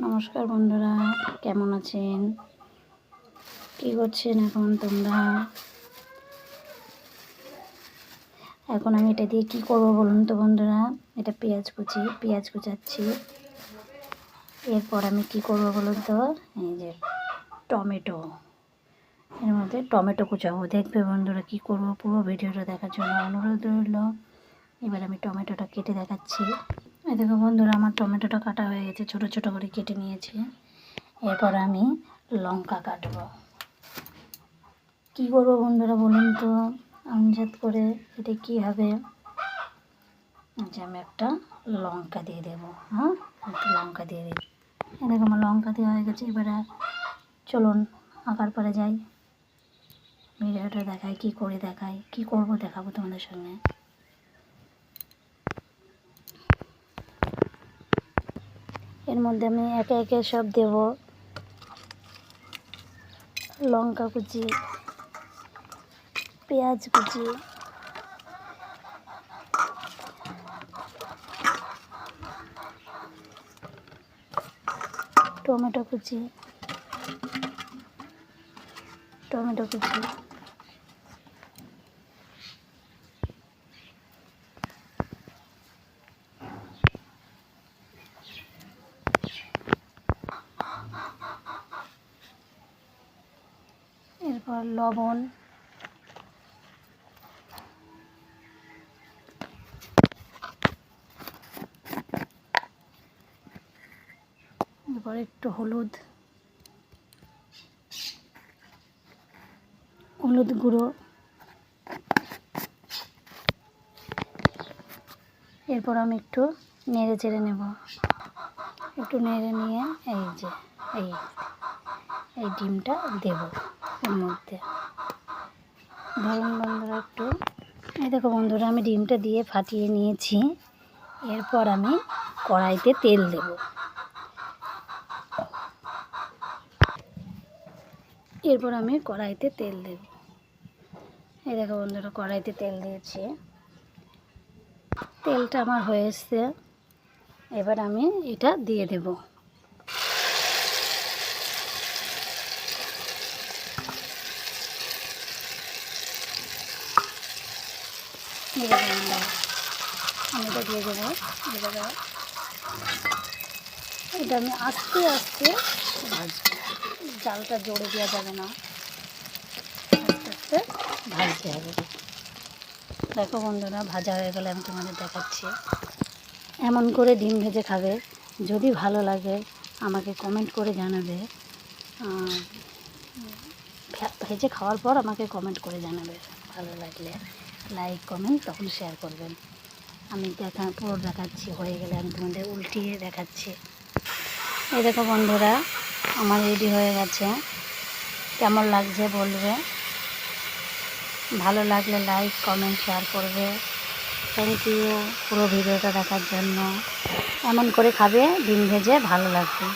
নমস্কার বন্ধুরা, কেমন আছেন? কি করছেন এখন তোমরা? এখন আমি এটা দিয়ে কি করব বলুন তো বন্ধুরা। এটা পেঁয়াজ কুচাচ্ছি। এরপর আমি কি করব বলুন তো, এই যে টমেটো, এর মধ্যে টমেটো কুচাবো। দেখবে বন্ধুরা কি করব, পুরো ভিডিওটা দেখার জন্য অনুরোধ রইল। এবার আমি টমেটোটা কেটে দেখাচ্ছি। এই দেখো বন্ধুরা, আমার টমেটোটা কাটা হয়ে গেছে, ছোট ছোট করে কেটে নিয়েছি। এরপর আমি লঙ্কা কাটবো। কী করবো বন্ধুরা বলুন তো, আমজাদ করে এটা কী হবে। যে আমি একটা লঙ্কা দিয়ে দেবো। একটা লঙ্কা দিয়ে দিই। দেখো আমার লঙ্কা দেওয়া হয়ে গেছে। এবারে চলুন আঁকার পরে যাই, ভিডিওটা দেখাই, কী করে দেখাই, কী করবো দেখাবো তোমাদের সঙ্গে। এর মধ্যে আমি একে একে সব দেব। লঙ্কা কুচি, পেঁয়াজ কুচি, টমেটো কুচি, এরপর লবণ, এরপর একটু হলুদ গুঁড়ো, এরপর আমি একটু নেড়ে চেড়ে নেব। একটু নেড়ে নিয়ে এই যে এই ডিমটা দেব এর মধ্যে। ধরুন বন্ধুরা একটু, এই দেখো বন্ধুরা, আমি ডিমটা দিয়ে ফাটিয়ে নিয়েছি। এরপর আমি কড়াইতে তেল দেব। এই দেখো বন্ধুরা, কড়াইতে তেল দিয়েছি। তেলটা আমার হয়ে এসছে। এবার আমি এটা দিয়ে দেব। আমি এটা দিয়ে দেবো। এটা আমি আস্তে আস্তে ভাজবো, জালটা জোরে দেওয়া যাবে না, আস্তে আস্তে ভাজতে হবে। দেখো বন্ধুরা, ভাজা হয়ে গেলে আমি তোমাদের দেখাচ্ছি। এমন করে ডিম ভেজে খাবে, যদি ভালো লাগে আমাকে কমেন্ট করে জানাবে। ভেজে খাওয়ার পর আমাকে কমেন্ট করে জানাবে, ভালো লাগলে লাইক কমেন্ট তখন শেয়ার করবেন। আমি পুরো দেখাচ্ছি, হয়ে গেলে আমি তোমাদের উল্টিয়ে দেখাচ্ছি। এই দেখো বন্ধুরা, আমার রেডি হয়ে গেছে। কেমন লাগছে বলবে, ভালো লাগলে লাইক কমেন্ট শেয়ার করবে। থ্যাংক ইউ পুরো ভিডিওটা দেখার জন্য। এমন করে খাবে, ডিম ভেজে ভালো লাগবে।